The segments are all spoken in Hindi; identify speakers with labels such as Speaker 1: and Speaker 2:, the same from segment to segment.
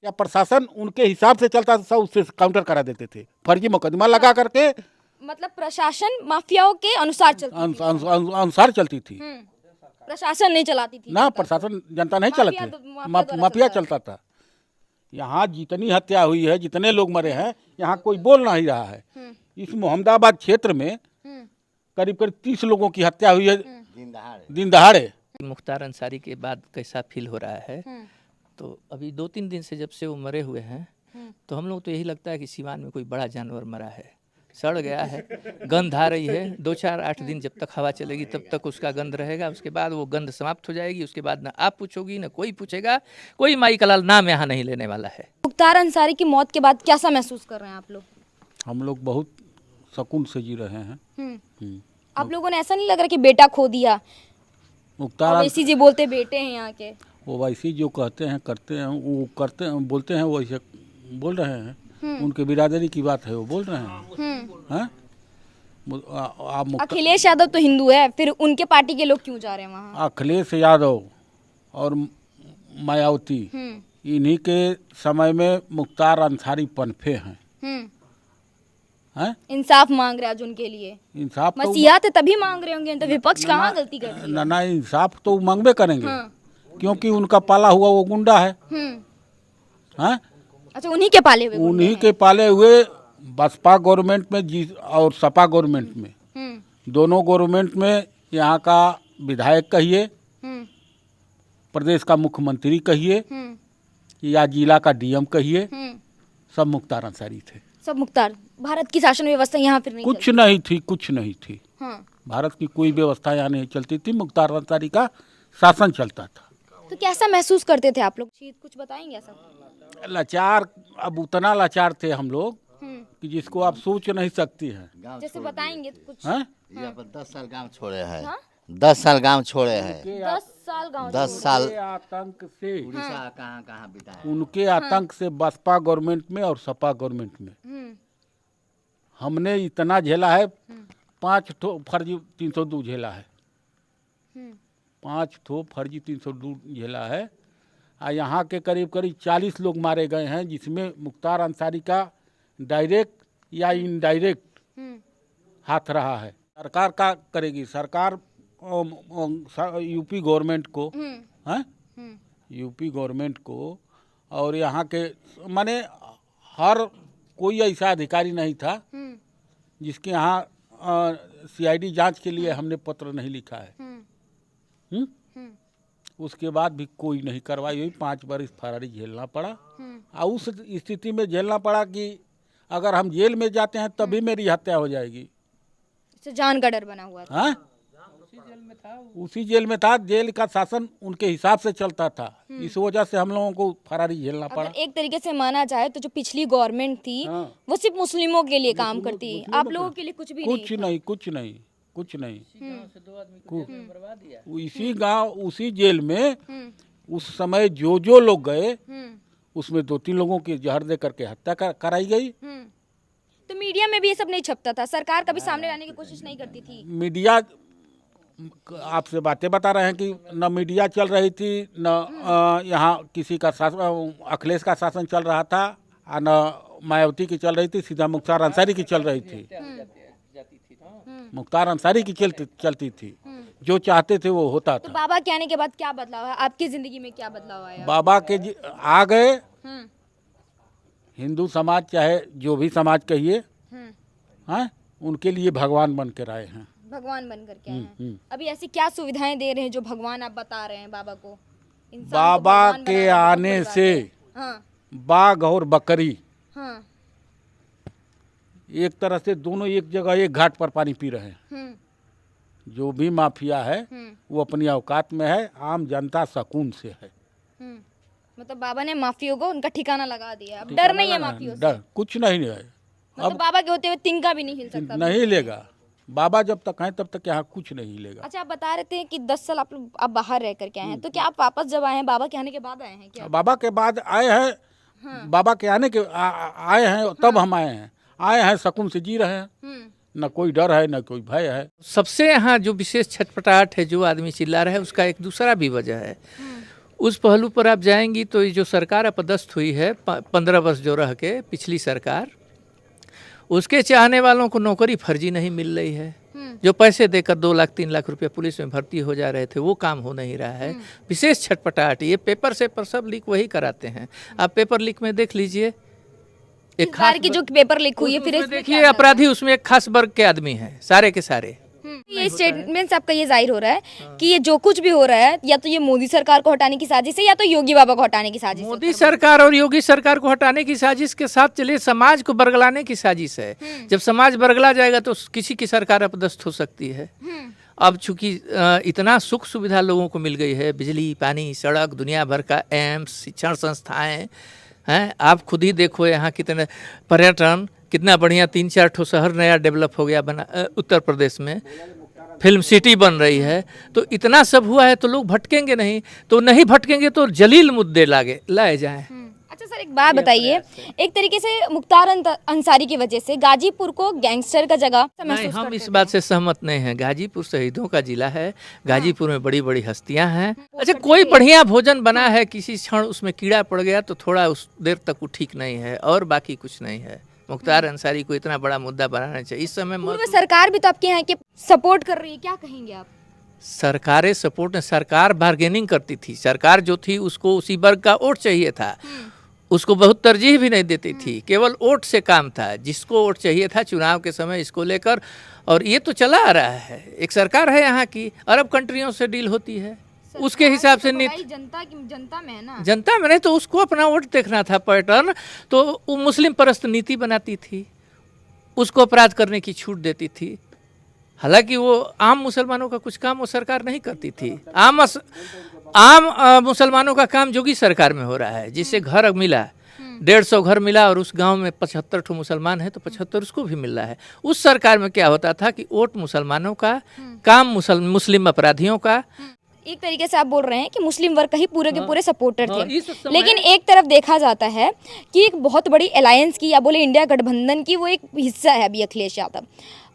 Speaker 1: या प्रशासन उनके हिसाब से चलता था, उससे काउंटर करा देते थे, फर्जी मुकदमा लगा करके
Speaker 2: मतलब प्रशासन माफियाओं के अनुसार चलती थी।
Speaker 1: अनुसार चलती थी
Speaker 2: प्रशासन नहीं चलाती थी
Speaker 1: ना,
Speaker 2: जनता।
Speaker 1: प्रशासन जनता नहीं
Speaker 2: माफिया
Speaker 1: चलती,
Speaker 2: माफिया द्वारा
Speaker 1: माफिया
Speaker 2: चलता
Speaker 1: चलता था। यहाँ जितनी हत्या हुई है, जितने लोग मरे हैं, यहाँ कोई बोल नहीं रहा है। इस मोहम्मदाबाद क्षेत्र में करीब करीब 30 लोगों की हत्या हुई है दिन दहाड़े।
Speaker 3: मुख्तार अंसारी के बाद कैसा फील हो रहा है, तो अभी 2-3 दिन से जब से वो मरे हुए हैं, तो हम लोग तो यही लगता है कि सिवान में कोई बड़ा जानवर मरा है, सड़ गया है, गंध आ रही है। 2-4-8 दिन जब तक हवा चलेगी तब तक उसका गंध रहेगा, उसके बाद वो गंध समाप्त हो जाएगी। उसके बाद ना आप पूछोगी ना कोई पूछेगा, कोई माई का लाल नाम यहाँ नहीं लेने वाला है।
Speaker 2: मुख्तार अंसारी की मौत के बाद कैसा महसूस कर रहे हैं आप लोग?
Speaker 1: हम लोग बहुत सुकून से जी रहे हैं।
Speaker 2: आप लोगों ने ऐसा नहीं लग रहा कि बेटा खो दिया?
Speaker 1: मुख्तार
Speaker 2: वैसी जी बोलते बेटे हैं यहाँ के,
Speaker 1: वो वैसी जो कहते हैं करते हैं, वो करते हैं बोलते हैं, वैसे बोल रहे हैं। उनके बिरादरी की बात है, वो बोल रहे हैं। हैं? आप
Speaker 2: अखिलेश यादव तो हिंदू है, फिर उनके पार्टी के लोग क्यों जा रहे हैं वहाँ?
Speaker 1: अखिलेश यादव और मायावती, इन्हीं के समय में मुख्तार अंसारी पनफे हैं। हैं?
Speaker 2: इंसाफ मांग रहे हैं आज उनके लिए।
Speaker 1: इंसाफ तो
Speaker 2: मसीहा थे तभी मांग रहे होंगे, तो विपक्ष कहाँ गलती कर रही है?
Speaker 1: ना इंसाफ तो मांगबे करेंगे, क्योंकि उनका पाला हुआ वो गुंडा है। हैं?
Speaker 2: अच्छा, उन्हीं के पाले हुए गुंडे
Speaker 1: उन्हीं के पाले हुए बसपा गवर्नमेंट में और सपा गवर्नमेंट में, दोनों गवर्नमेंट में यहाँ का विधायक कहिए, प्रदेश का मुख्यमंत्री कहिए, या जिला का डीएम कहिए, सब मुख्तार अंसारी थे।
Speaker 2: सब मुख्तार। भारत की शासन व्यवस्था यहाँ फिर नहीं
Speaker 1: कुछ नहीं थी, कुछ नहीं थी।
Speaker 2: हाँ।
Speaker 1: भारत की कोई व्यवस्था यहाँ नहीं चलती थी, मुख्तार अंसारी का शासन चलता था।
Speaker 2: तो कैसा महसूस करते थे आप लोग? कुछ बताएंगे ऐसा?
Speaker 1: लाचार, अब उतना लाचार थे हम लोग कि जिसको आप सोच नहीं सकती हैं।
Speaker 2: जैसे बताएंगे तो कुछ।
Speaker 1: हैं?
Speaker 4: ये अपन 10 साल गांव छोड़े हैं।
Speaker 2: हाँ?
Speaker 4: 10 साल गांव छोड़े हैं।
Speaker 2: 10 साल गाँव
Speaker 4: 10 साल
Speaker 1: उनके आतंक से,
Speaker 4: उड़ीसा कहाँ कहाँ बिताए।
Speaker 1: उनके आतंक से बसपा गवर्नमेंट में और सपा गवर्नमेंट में हमने इतना झेला है। 5 ठो फर्जी 302 झेला है, 5 ठो फर्जी 302 झेला है। और यहाँ के करीब करीब 40 लोग मारे गए हैं, जिसमें मुख्तार अंसारी का डायरेक्ट या इनडायरेक्ट हाथ रहा है। सरकार का करेगी, सरकार यूपी गवर्नमेंट को, हैं, यूपी गवर्नमेंट को, और यहाँ के माने हर कोई ऐसा अधिकारी नहीं था जिसके यहाँ सीआईडी जांच के लिए हमने पत्र नहीं लिखा है। उसके बाद भी कोई नहीं कार्रवाई हुई। 5 बरस फरारी झेलना पड़ा, और उस स्थिति में झेलना पड़ा कि अगर हम जेल में जाते हैं तभी मेरी हत्या हो जाएगी।
Speaker 2: जान का डर बना हुआ था।
Speaker 1: हाँ? उसी जेल में था। जेल का शासन उनके हिसाब से चलता था, इस वजह से हम लोगों को फरारी झेलना पड़ा।
Speaker 2: अगर एक तरीके से माना जाए तो जो पिछली गवर्नमेंट थी वो सिर्फ मुस्लिमों के लिए काम करती, आप लोगों के लिए कुछ भी
Speaker 1: कुछ नहीं, कुछ नहीं, कुछ नहीं। इसी गांव, उसी जेल में उस समय जो लोग गए, उसमें 2-3 लोगों की जहर दे करके हत्या कराई गई।
Speaker 2: तो मीडिया में भी ये सब नहीं छपता था, सरकार कभी सामने लाने की कोशिश नहीं करती थी।
Speaker 1: मीडिया, आपसे बातें बता रहे हैं कि न मीडिया चल रही थी, न यहाँ किसी का शासन, अखिलेश का शासन चल रहा था, और न मायावती की चल रही थी, सीधा मुख्तार अंसारी की चल रही थी। मुख्तार अंसारी की चलती थी, जो चाहते थे वो होता
Speaker 2: तो
Speaker 1: था।
Speaker 2: बाबा के आने के बाद क्या बदलाव है आपकी जिंदगी में? क्या बदलाव आया?
Speaker 1: बाबा के आ गए, हिंदू समाज चाहे जो भी समाज कहिए, हैं, उनके लिए भगवान बन कर आए हैं।
Speaker 2: भगवान बन करके आए हैं। अभी ऐसी क्या सुविधाएं दे रहे हैं जो भगवान आप बता रहे हैं बाबा को? इंसान को
Speaker 1: बाबा
Speaker 2: भगवान
Speaker 1: के
Speaker 2: बनाना बहुत
Speaker 1: आने
Speaker 2: बड़ी बात
Speaker 1: से
Speaker 2: है। हाँ,
Speaker 1: बाघ और बकरी
Speaker 2: हाँ,
Speaker 1: एक तरह से दोनों एक जगह एक घाट पर पानी पी रहे हैं। जो भी माफिया है वो अपनी औकात में है, आम जनता सुकून से है।
Speaker 2: मतलब बाबा ने माफियों को उनका ठिकाना लगा दिया, अब डर नहीं है माफियों से।
Speaker 1: डर कुछ नहीं है।
Speaker 2: मतलब बाबा के होते हुए तिनका भी नहीं हिल सकता।
Speaker 1: नहीं लेगा, बाबा जब तक हैं तब तक यहाँ कुछ नहीं लेगा।
Speaker 2: अच्छा, आप बता रहे थे कि 10 साल आप लोग अब बाहर रह करके आए हैं, तो क्या आप वापस जब आए हैं बाबा के आने के बाद आए हैं क्या?
Speaker 1: बाबा के बाद आए हैं, बाबा के आने के आए हैं, तब हम आए हैं सुकून से जी रहे हैं। न कोई डर है, न कोई भय है।
Speaker 3: सबसे यहाँ जो विशेष छटपटाहट है, जो आदमी चिल्ला रहा है, उसका एक दूसरा भी वजह है। उस पहलू पर आप जाएंगी तो ये जो सरकार अपदस्थ हुई है 15 वर्ष जो रह के पिछली सरकार, उसके चाहने वालों को नौकरी फर्जी नहीं मिल रही है। जो पैसे देकर 2 लाख 3 लाख रुपया पुलिस में भर्ती हो जा रहे थे वो काम हो नहीं रहा है। विशेष छटपटाहट ये पेपर से पर सब लीक वही कराते हैं। आप पेपर लीक में देख लीजिए,
Speaker 2: इस बार की जो पेपर लीक हुई है फिर इसमें
Speaker 3: देखिए अपराधी उसमें एक खास वर्ग के आदमी हैं, सारे के सारे।
Speaker 2: ये स्टेटमेंट आपका ये जाहिर हो रहा है कि ये जो कुछ भी हो रहा है या तो ये मोदी सरकार को हटाने की साजिश है या तो योगी बाबा को हटाने की साजिश है।
Speaker 3: मोदी सरकार और योगी सरकार को हटाने की साजिश के साथ चलिए समाज को बरगलाने की साजिश है। जब समाज बरगला जाएगा तो किसी की सरकार अपदस्थ हो सकती है। अब चूंकि इतना सुख सुविधा लोगों को मिल गई है, बिजली, पानी, सड़क, दुनिया भर का एम्स, शिक्षण संस्थाएं हैं। आप खुद ही देखो यहाँ कितने पर्यटन, कितना बढ़िया 3-4 ठो शहर नया डेवलप हो गया बना उत्तर प्रदेश में, फिल्म सिटी बन रही है। तो इतना सब हुआ है तो लोग भटकेंगे नहीं, तो नहीं भटकेंगे तो जलील मुद्दे लाए जाएं।
Speaker 2: अच्छा सर, एक बात बताइए, एक तरीके से मुख्तार अंसारी की वजह से गाजीपुर को गैंगस्टर का जगह
Speaker 3: नहीं, हम इस बात से सहमत नहीं हैं। गाजीपुर शहीदों का जिला है, गाजीपुर में बड़ी बड़ी हस्तियां हैं। अच्छा, कोई बढ़िया भोजन बना है, किसी क्षण उसमें कीड़ा पड़ गया तो थोड़ा उस देर तक वो ठीक नहीं है, और बाकी कुछ नहीं है। मुख्तार अंसारी को इतना बड़ा मुद्दा बनाना चाहिए इस समय।
Speaker 2: पूर्व सरकार भी तो आपके यहाँ के सपोर्ट कर रही है, क्या कहेंगे आप?
Speaker 3: सरकारें सपोर्ट, सरकार बार्गेनिंग करती थी। सरकार जो थी उसको उसी वर्ग का वोट चाहिए था, उसको बहुत तरजीह भी नहीं देती थी, केवल वोट से काम था। जिसको वोट चाहिए था चुनाव के समय इसको लेकर, और ये तो चला आ रहा है। एक सरकार है यहाँ की, अरब कंट्रियों से डील होती है, उसके हिसाब से नीति
Speaker 2: जनता में है ना,
Speaker 3: जनता में नहीं तो उसको अपना वोट देखना था पैटर्न। तो वो मुस्लिम परस्त नीति बनाती थी, उसको अपराध करने की छूट देती थी। हालांकि वो आम मुसलमानों का कुछ काम वो सरकार नहीं करती थी। आम मुसलमानों का काम जोगी सरकार में हो रहा है, जिससे घर मिला 150 घर मिला और उस गांव में 75 ठो मुसलमान है तो 75 उसको भी मिल रहा है। उस सरकार में क्या होता था कि वोट मुसलमानों का, काम मुस्लिम अपराधियों का।
Speaker 2: एक तरीके से आप बोल रहे हैं कि मुस्लिम वर्ग का ही पूरे के पूरे सपोर्टर थे। लेकिन एक तरफ देखा जाता है कि एक बहुत बड़ी अलायंस की या बोले इंडिया गठबंधन की वो एक हिस्सा है अभी अखिलेश यादव।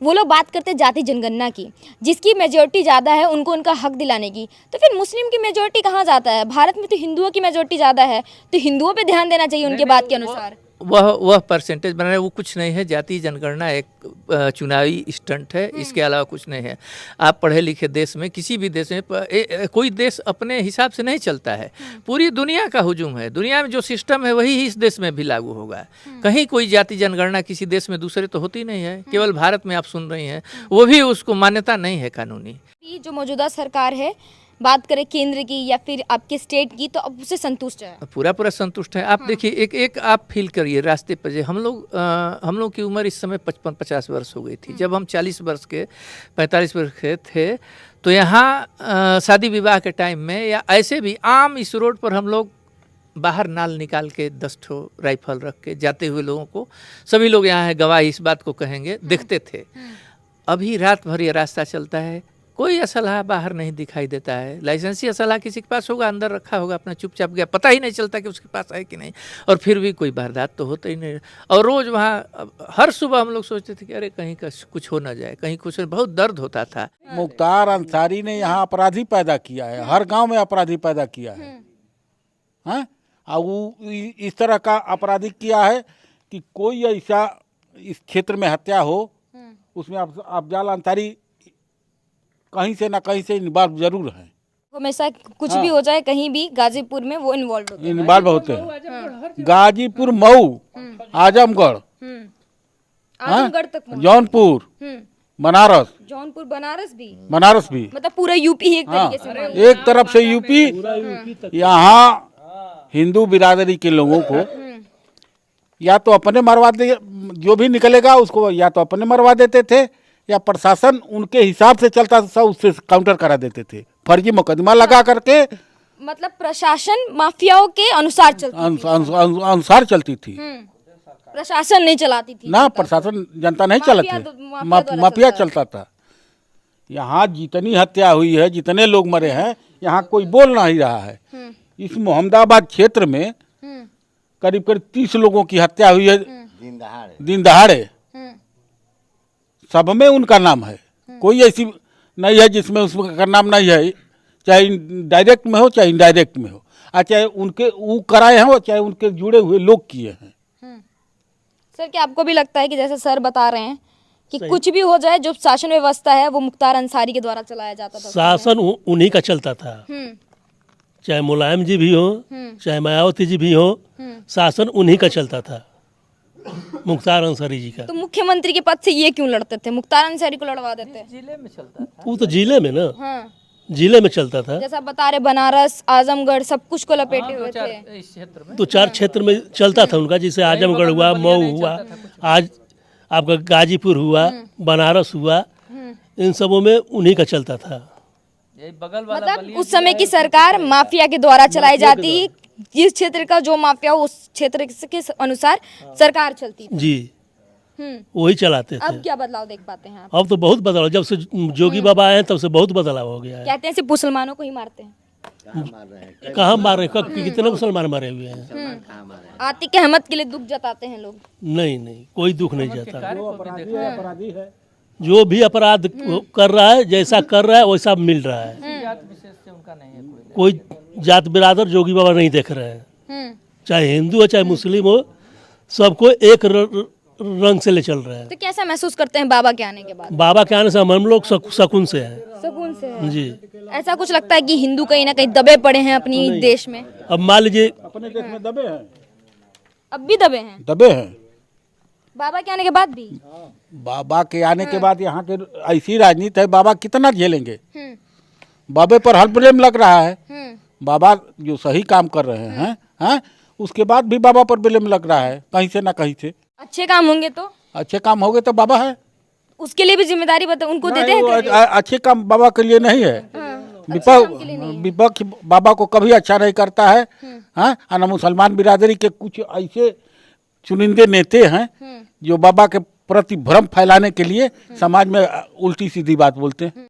Speaker 2: वो लोग बात करते हैं जाति जनगणना की, जिसकी मेजोरिटी ज़्यादा है उनको उनका हक दिलाने की। तो फिर मुस्लिम की मेजोरिटी कहाँ जाता है? भारत में तो हिंदुओं की मेजोरिटी ज़्यादा है, तो हिंदुओं पे ध्यान देना चाहिए उनके बात के अनुसार।
Speaker 3: वह परसेंटेज बनाना, वो कुछ नहीं है। जाति जनगणना एक चुनावी स्टंट है, इसके अलावा कुछ नहीं है। आप पढ़े लिखे देश में, किसी भी देश में कोई देश अपने हिसाब से नहीं चलता है। पूरी दुनिया का हुजूम है, दुनिया में जो सिस्टम है वही इस देश में भी लागू होगा। कहीं कोई जाति जनगणना किसी देश में दूसरे तो होती नहीं है, केवल भारत में आप सुन रही हैं, वो भी उसको मान्यता नहीं है कानूनी।
Speaker 2: जो मौजूदा सरकार है, बात करें केंद्र की या फिर आपके स्टेट की, तो अब उससे संतुष्ट है?
Speaker 3: पूरा संतुष्ट है। आप देखिए, एक आप फील करिए रास्ते पर, हम लोग की उम्र इस समय 55-50 वर्ष हो गई थी। जब हम 40 वर्ष के 45 वर्ष के थे तो यहाँ शादी विवाह के टाइम में या ऐसे भी आम इस रोड पर हम लोग बाहर नाल निकाल के 10 ठो राइफल रख के जाते हुए लोगों को, सभी लोग यहाँ है गवाही इस बात को कहेंगे, देखते थे। अभी रात भर ये रास्ता चलता है, कोई असलहा बाहर नहीं दिखाई देता है। लाइसेंसी असलहा किसी के पास होगा, अंदर रखा होगा, अपना चुपचाप गया, पता ही नहीं चलता कि उसके पास है कि नहीं। और फिर भी कोई वारदात तो होता ही नहीं। और रोज़ वहाँ हर सुबह हम लोग सोचते थे कि अरे कहीं का कुछ हो ना जाए, कहीं कुछ, बहुत दर्द होता था।
Speaker 1: मुख्तार अंसारी ने यहाँ अपराधी पैदा किया है, हर गांव में अपराधी पैदा किया है। हाँ, और वो इस तरह का अपराधी किया है कि कोई ऐसा इस क्षेत्र में हत्या हो, उसमें अफजाल अंसारी कहीं से ना कहीं से इन्वॉल्व जरूर है।
Speaker 2: हमेशा कुछ भी हो जाए कहीं भी गाजीपुर में वो
Speaker 1: इन्वॉल्व होते हैं। गाजीपुर, मऊ, आजमगढ़,
Speaker 2: आजमगढ़ तक,
Speaker 1: जौनपुर, बनारस,
Speaker 2: जौनपुर, बनारस भी, मतलब पूरा यूपी एक तरीके से,
Speaker 1: एक तरफ से यूपी। यहाँ हिंदू बिरादरी के लोगों को या तो अपने मरवा दे, जो भी निकलेगा उसको या तो अपने मरवा देते थे या प्रशासन उनके हिसाब से चलता था, उससे काउंटर करा देते थे, फर्जी मुकदमा लगा करके।
Speaker 2: मतलब प्रशासन माफियाओं के अनुसार
Speaker 1: चलती थी,
Speaker 2: प्रशासन नहीं चलाती थी
Speaker 1: ना, प्रशासन जनता नहीं चलाती, माफिया चलता था। यहाँ जितनी हत्या हुई है, जितने लोग मरे हैं, यहाँ कोई बोल नहीं रहा है। इस मोहम्मदाबाद क्षेत्र में करीब 30 लोगों की हत्या हुई है दिन दहाड़े। सब में उनका नाम है, कोई ऐसी नहीं है जिसमें उसका नाम नहीं है, चाहे डायरेक्ट में हो चाहे इनडायरेक्ट में हो। चाहे उनके वो कराए हैं, और चाहे उनके जुड़े हुए लोग किए हैं।
Speaker 2: सर क्या आपको भी लगता है कि जैसे सर बता रहे हैं कि कुछ भी हो जाए, जो शासन व्यवस्था है वो मुख्तार अंसारी के द्वारा चलाया जाता था?
Speaker 5: शासन उन्हीं का चलता था, चाहे मुलायम जी भी हो, चाहे मायावती जी भी हो, शासन उन्हीं का चलता था, मुख्तार अंसारी जी का।
Speaker 2: तो मुख्यमंत्री के पद से ये क्यों लड़ते थे? मुख्तार अंसारी को लड़वा देते।
Speaker 3: जिले में चलता था।
Speaker 5: वो तो जिले में ना,
Speaker 2: हाँ,
Speaker 5: जिले में चलता था।
Speaker 2: जैसा बता रहे बनारस, आजमगढ़ सब कुछ को लपेटे हुए थे।
Speaker 3: इस क्षेत्र में
Speaker 5: तो 4 क्षेत्र में चलता था उनका, जैसे आजमगढ़ हुआ, मऊ हुआ, आज आपका गाजीपुर हुआ, बनारस हुआ, इन सबों में उन्हीं का चलता था।
Speaker 3: यही बगल वाला
Speaker 2: मतलब उस समय की सरकार माफिया के द्वारा चलाई जाती, जिस क्षेत्र का जो माफिया हो, उस क्षेत्र के अनुसार सरकार चलती थी।
Speaker 5: जी, वही चलाते थे।
Speaker 2: अब क्या बदलाव देख पाते हैं आप?
Speaker 5: अब तो बहुत बदलाव, जब से जोगी बाबा आए हैं तब से बहुत बदलाव हो गया है।
Speaker 2: कहते हैं सिर्फ मुसलमानों को ही मारते हैं।
Speaker 5: कहाँ मार रहे हैं, कितने मुसलमान मारे हुए हैं?
Speaker 2: आतिक अहमद के लिए दुख जताते हैं लोग।
Speaker 5: नहीं नहीं, कोई दुख नहीं जाता।
Speaker 1: अपराधी है।
Speaker 5: जो भी अपराध कर रहा है, जैसा कर रहा है वैसा मिल रहा है।
Speaker 3: जात विशेष से उनका नहीं है कोई।
Speaker 5: कोई जात बिरादर जोगी बाबा नहीं देख रहे हैं, चाहे हिंदू हो चाहे मुस्लिम हो, सबको एक रंग से ले चल रहे हैं।
Speaker 2: तो कैसा महसूस करते हैं बाबा के आने के बाद?
Speaker 5: बाबा के आने से हम लोग सकून से हैं।
Speaker 2: सुकून से है।
Speaker 5: जी।
Speaker 2: ऐसा कुछ लगता है कि हिंदू कहीं ना कहीं दबे पड़े हैं अपनी देश में?
Speaker 5: अब मान लीजिए,
Speaker 1: अपने देश में दबे हैं,
Speaker 2: अब भी दबे हैं
Speaker 1: दबे हैं।
Speaker 2: बाबा के आने के बाद भी?
Speaker 1: बाबा के आने के बाद यहाँ के ऐसी राजनीति है, बाबा कितना झेलेंगे? बाबे पर हर ब्लेम लग रहा है। बाबा जो सही काम कर रहे हैं, हैं, उसके बाद भी बाबा पर ब्लेम लग रहा है, कहीं से ना कहीं से।
Speaker 2: अच्छे काम होंगे तो?
Speaker 1: अच्छे काम हो गए तो बाबा है,
Speaker 2: उसके लिए भी जिम्मेदारी बता, उनको देते हैं
Speaker 1: नहीं,
Speaker 2: credit?
Speaker 1: अच्छे काम बाबा के लिए नहीं है। विपक्ष बाबा को कभी अच्छा नहीं करता है। हाँ, और मुसलमान बिरादरी के कुछ ऐसे चुनिंदे नेता हैं जो बाबा के प्रति भ्रम फैलाने के लिए समाज में उल्टी सीधी बात बोलते हैं।